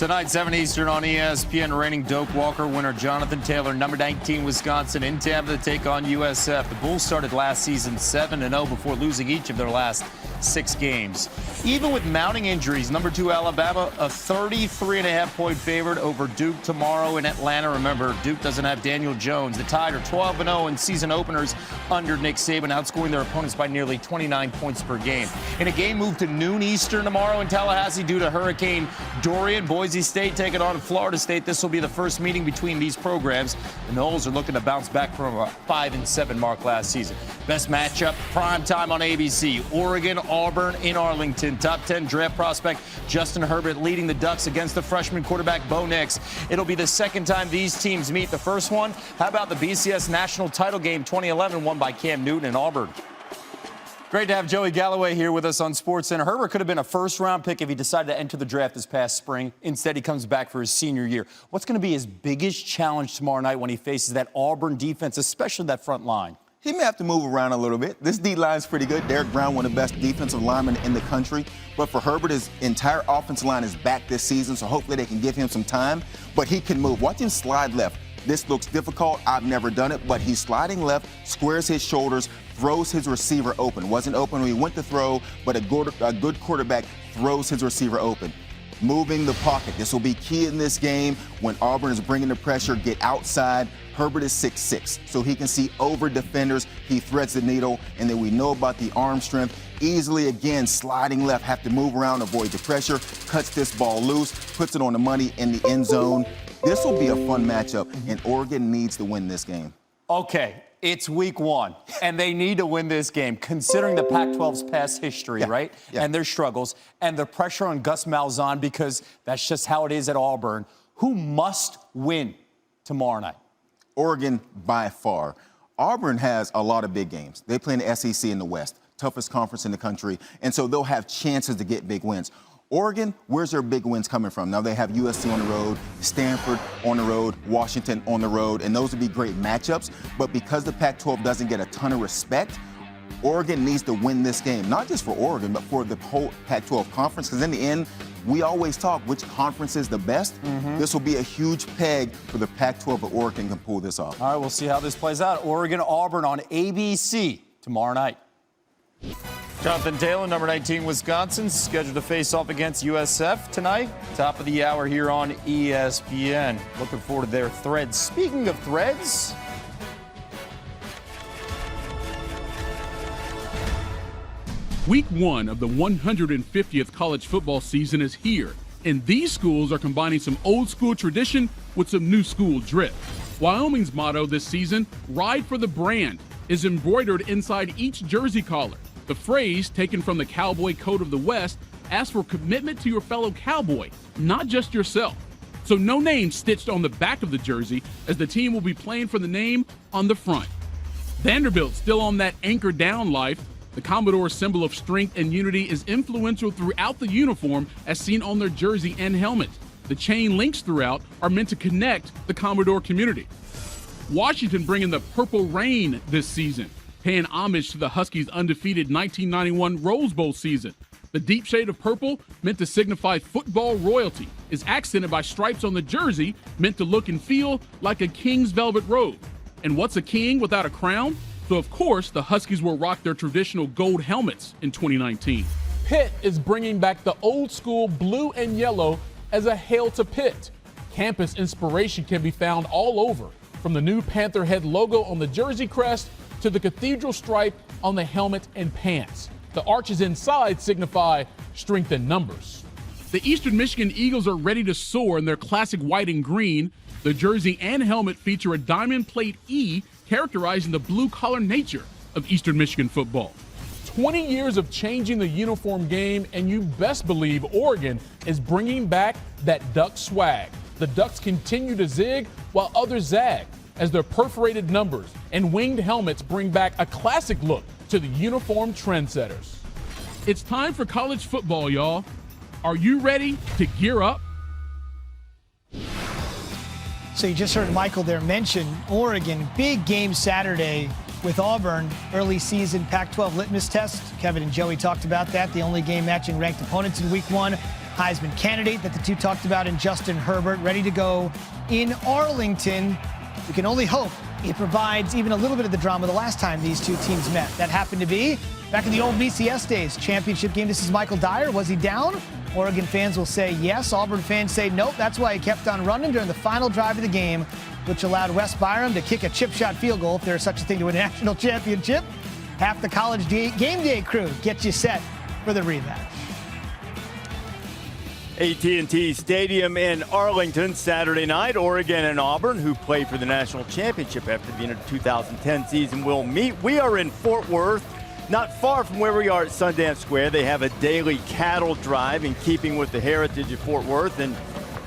Tonight, 7 Eastern on ESPN, reigning Doak Walker winner Jonathan Taylor, number 19 Wisconsin, in Tampa to take on USF. The Bulls started last season 7-0 before losing each of their last 6 games. Even with mounting injuries, number 2 Alabama, a 33.5-point favorite over Duke tomorrow in Atlanta. Remember, Duke doesn't have Daniel Jones. The Tide are 12-0 in season openers under Nick Saban, outscoring their opponents by nearly 29 points per game. In a game moved to noon Eastern tomorrow in Tallahassee due to Hurricane Dorian, Boise State taking on Florida State. This will be the first meeting between these programs. The Noles are looking to bounce back from a 5-7 mark last season. Best matchup, prime time on ABC. Oregon, Auburn in Arlington. Top 10 draft prospect Justin Herbert leading the Ducks against the freshman quarterback Bo Nix. It'll be the second time these teams meet. The first one, how about the BCS National Title Game 2011 won by Cam Newton and Auburn? Great to have Joey Galloway here with us on SportsCenter. Herbert could have been a first-round pick if he decided to enter the draft this past spring. Instead, he comes back for his senior year. What's going to be his biggest challenge tomorrow night when he faces that Auburn defense, especially that front line? He may have to move around a little bit. This D-line is pretty good. Derek Brown, one of the best defensive linemen in the country. But for Herbert, his entire offensive line is back this season, so hopefully they can give him some time. But he can move. Watch him slide left. This looks difficult. I've never done it, but he's sliding left, squares his shoulders, throws his receiver open. Wasn't open when he went to throw, but a good quarterback throws his receiver open. Moving the pocket. This will be key in this game when Auburn is bringing the pressure. Get outside. Herbert is 6'6", so he can see over defenders. He threads the needle, and then we know about the arm strength. Easily, again, sliding left, have to move around, avoid the pressure, cuts this ball loose, puts it on the money in the end zone. This will be a fun matchup, and Oregon needs to win this game. Okay, it's week 1, and they need to win this game, considering the Pac-12's past history, right? Yeah. And their struggles, and the pressure on Gus Malzahn, because that's just how it is at Auburn. Who must win tomorrow night? Oregon by far. Auburn has a lot of big games. They play in the SEC in the West, toughest conference in the country, and so they'll have chances to get big wins. Oregon, where's their big wins coming from? Now they have USC on the road, Stanford on the road, Washington on the road, and those would be great matchups. But because the Pac-12 doesn't get a ton of respect, Oregon needs to win this game, not just for Oregon, but for the whole Pac-12 conference, because in the end, we always talk which conference is the best. This will be a huge peg for the Pac-12, but Oregon can pull this off. All right, we'll see how this plays out. Oregon-Auburn on ABC tomorrow night. Jonathan Taylor, number 19 Wisconsin, scheduled to face off against USF tonight. Top of the hour here on ESPN. Looking forward to their threads. Speaking of threads, Week 1 of the 150th college football season is here, and these schools are combining some old school tradition with some new school drip. Wyoming's motto this season, Ride for the Brand, is embroidered inside each jersey collar. The phrase, taken from the cowboy code of the West, asks for commitment to your fellow cowboy, not just yourself. So no name stitched on the back of the jersey, as the team will be playing for the name on the front. Vanderbilt still on that anchor down life. The Commodore's symbol of strength and unity is influential throughout the uniform, as seen on their jersey and helmet. The chain links throughout are meant to connect the Commodore community. Washington bringing the Purple Rain this season, paying homage to the Huskies' undefeated 1991 Rose Bowl season. The deep shade of purple, meant to signify football royalty, is accented by stripes on the jersey, meant to look and feel like a king's velvet robe. And what's a king without a crown? So, of course, the Huskies will rock their traditional gold helmets in 2019. Pitt is bringing back the old school blue and yellow as a hail to Pitt. Campus inspiration can be found all over, from the new Panther head logo on the jersey crest to the cathedral stripe on the helmet and pants. The arches inside signify strength in numbers. The Eastern Michigan Eagles are ready to soar in their classic white and green. The jersey and helmet feature a diamond plate E, characterizing the blue-collar nature of Eastern Michigan football. 20 years of changing the uniform game, and you best believe Oregon is bringing back that Duck swag. The Ducks continue to zig while others zag, as their perforated numbers and winged helmets bring back a classic look to the uniform trendsetters. It's time for college football, y'all. Are you ready to gear up? So you just heard Michael there mention Oregon. Big game Saturday with Auburn. Early season Pac-12 litmus test. Kevin and Joey talked about that. The only game matching ranked opponents in week 1. Heisman candidate that the two talked about in Justin Herbert, ready to go in Arlington. We can only hope it provides even a little bit of the drama the last time these two teams met. That happened to be back in the old BCS days, championship game. This is Michael Dyer. Was he down? Oregon fans will say yes. Auburn fans say nope. That's why he kept on running during the final drive of the game, which allowed Wes Byram to kick a chip shot field goal, if there's such a thing to win a national championship. Half the college game day crew gets you set for the rematch. AT&T Stadium in Arlington Saturday night. Oregon and Auburn, who played for the national championship after the end of the 2010 season, will meet. We are in Fort Worth, not far from where we are at Sundance Square. They have a daily cattle drive in keeping with the heritage of Fort Worth, and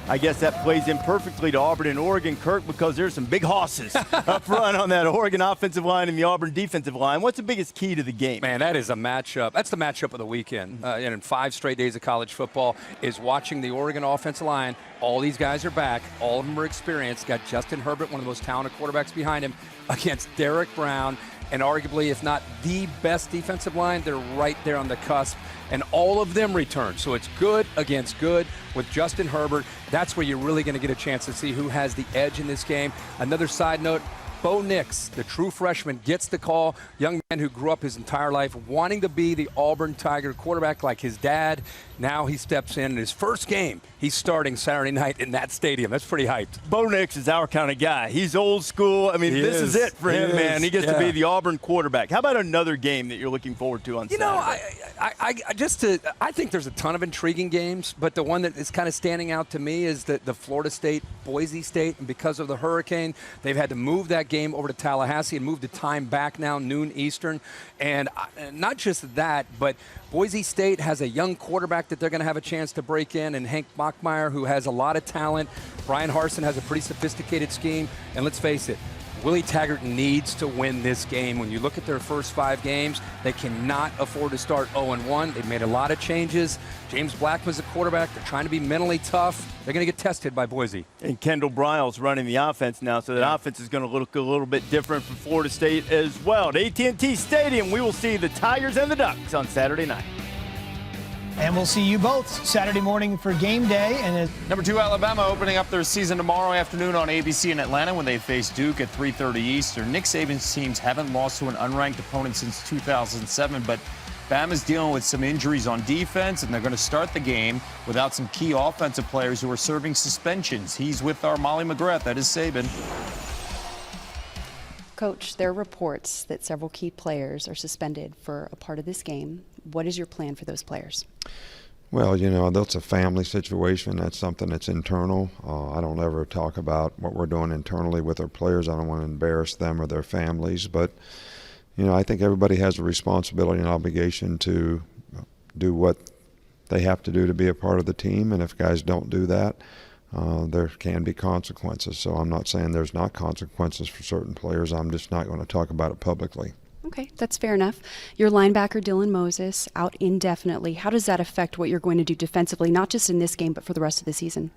I guess that plays in perfectly to Auburn and Oregon, Kirk, because there's some big hosses up front on that Oregon offensive line and the Auburn defensive line. What's the biggest key to the game? Man, that is a matchup. That's the matchup of the weekend. And in 5 straight days of college football is watching the Oregon offensive line. All these guys are back. All of them are experienced. Got Justin Herbert, one of the most talented quarterbacks behind him, against Derek Brown. And arguably, if not the best defensive line, they're right there on the cusp. And all of them return. So it's good against good with Justin Herbert. That's where you're really going to get a chance to see who has the edge in this game. Another side note, Bo Nix, the true freshman, gets the call. Young man who grew up his entire life wanting to be the Auburn Tiger quarterback like his dad. Now he steps in his first game. He's starting Saturday night in that stadium. That's pretty hyped. Bo Nix is our kind of guy. He's old school. I mean, this is it for him, man. He gets to be the Auburn quarterback. How about another game that you're looking forward to on Saturday? I think there's a ton of intriguing games, but the one that is kind of standing out to me is the Florida State, Boise State, and because of the hurricane, they've had to move that game over to Tallahassee and move the time back now, noon Eastern. And not just that, but Boise State has a young quarterback that they're going to have a chance to break in, and Hank Bachmeier, who has a lot of talent. Brian Harsin has a pretty sophisticated scheme. And let's face it, Willie Taggart needs to win this game. When you look at their first 5 games, they cannot afford to start 0-1. They've made a lot of changes. James Blackman's the quarterback. They're trying to be mentally tough. They're going to get tested by Boise. And Kendall Briles running the offense now, so that offense is going to look a little bit different for Florida State as well. At AT&T Stadium, we will see the Tigers and the Ducks on Saturday night. And we'll see you both Saturday morning for game day. And Number 2, Alabama opening up their season tomorrow afternoon on ABC in Atlanta when they face Duke at 3:30 Eastern. Nick Saban's teams haven't lost to an unranked opponent since 2007, but Bama's dealing with some injuries on defense, and they're going to start the game without some key offensive players who are serving suspensions. He's with our Molly McGrath. That is Saban. Coach, there are reports that several key players are suspended for a part of this game. What is your plan for those players? Well, that's a family situation. That's something that's internal. I don't ever talk about what we're doing internally with our players. I don't want to embarrass them or their families. But, I think everybody has a responsibility and obligation to do what they have to do to be a part of the team. And if guys don't do that, there can be consequences. So I'm not saying there's not consequences for certain players. I'm just not going to talk about it publicly. Okay, that's fair enough. Your linebacker, Dylan Moses, out indefinitely. How does that affect what you're going to do defensively, not just in this game, but for the rest of the season?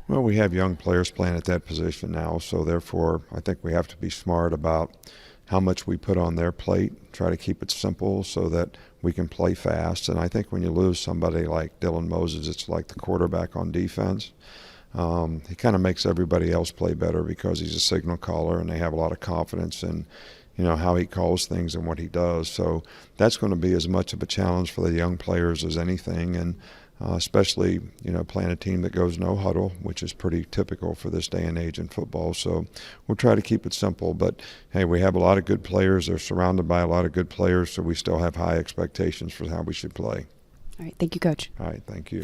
Well, we have young players playing at that position now, so therefore I think we have to be smart about how much we put on their plate, try to keep it simple so that we can play fast. And I think when you lose somebody like Dylan Moses, it's like the quarterback on defense. He kind of makes everybody else play better because he's a signal caller and they have a lot of confidence in how he calls things and what he does. So that's going to be as much of a challenge for the young players as anything, and especially, playing a team that goes no huddle, which is pretty typical for this day and age in football. So we'll try to keep it simple. But, hey, we have a lot of good players. They're surrounded by a lot of good players, so we still have high expectations for how we should play. All right, thank you, Coach. All right, thank you.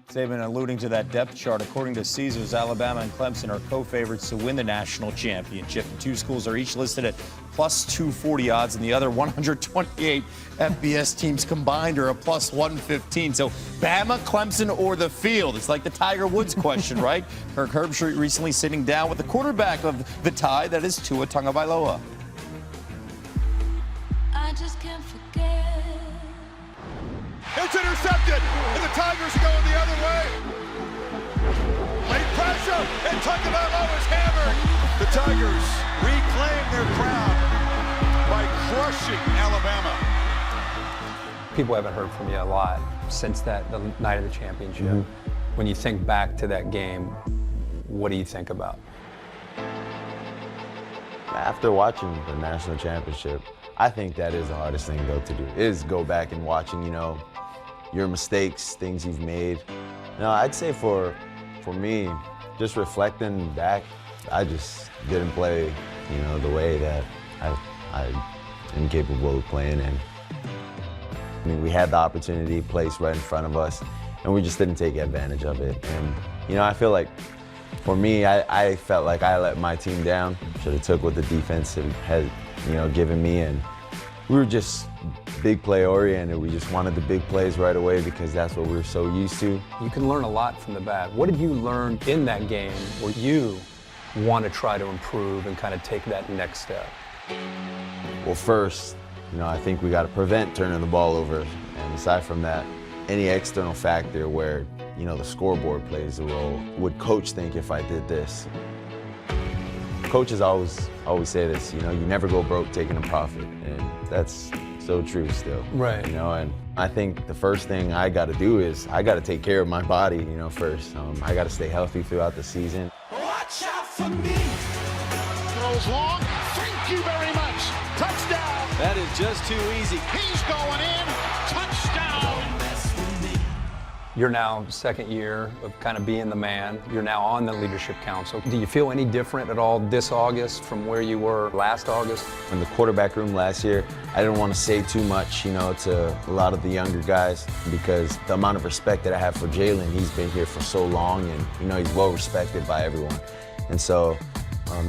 Saban alluding to that depth chart. According to Caesars, Alabama and Clemson are co-favorites to win the national championship. The two schools are each listed at plus 240 odds, and the other 128 FBS teams combined are a plus 115. So Bama, Clemson, or the field? It's like the Tiger Woods question, right? Kirk Herbstreit recently sitting down with the quarterback of the tie, that is Tua Tagovailoa. I just can't forget. It's intercepted, and the Tigers are going the other way. Late pressure, and Tagovailoa is hammered. The Tigers reclaim their crown by crushing Alabama. People haven't heard from you a lot since the night of the championship. Mm-hmm. When you think back to that game, what do you think about? After watching the national championship, I think that is the hardest thing though to do, is go back and watching, your mistakes, things you've made. No, I'd say for me, just reflecting back, I just didn't play, the way that I am capable of playing. And I mean, we had the opportunity placed right in front of us, and we just didn't take advantage of it. And, I feel like for me, I felt like I let my team down. Should have took what the defense had, given me, and we were just big play oriented. We just wanted the big plays right away because that's what we were so used to. You can learn a lot from the bad. What did you learn in that game where you want to try to improve and kind of take that next step? Well, first, I think we got to prevent turning the ball over. And aside from that, any external factor where, the scoreboard plays a role. Would coach think if I did this? Coaches always say this, you never go broke taking a profit. And that's so true still. Right. And I think the first thing I got to do is I got to take care of my body, first. I got to stay healthy throughout the season. Watch out for me. Throws long. Thank you very much. Touchdown. That is just too easy. He's going in. Touchdown. You're now second year of kind of being the man. You're now on the leadership council. Do you feel any different at all this August from where you were last August? In the quarterback room last year, I didn't want to say too much, to a lot of the younger guys because the amount of respect that I have for Jalen, he's been here for so long and, he's well respected by everyone. And so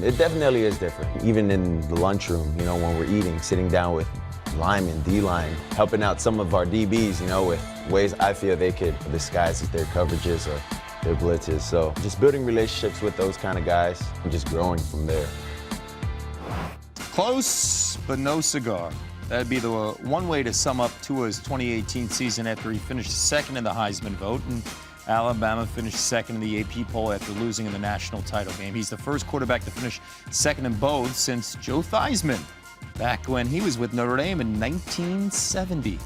it definitely is different. Even in the lunchroom, when we're eating, sitting down with linemen, D-line, helping out some of our DBs, with ways I feel they could disguise their coverages or their blitzes. So just building relationships with those kind of guys and just growing from there. Close, but no cigar. That'd be the one way to sum up Tua's 2018 season after he finished second in the Heisman vote, and Alabama finished second in the AP poll after losing in the national title game. He's the first quarterback to finish second in both since Joe Theismann, back when he was with Notre Dame in 1970.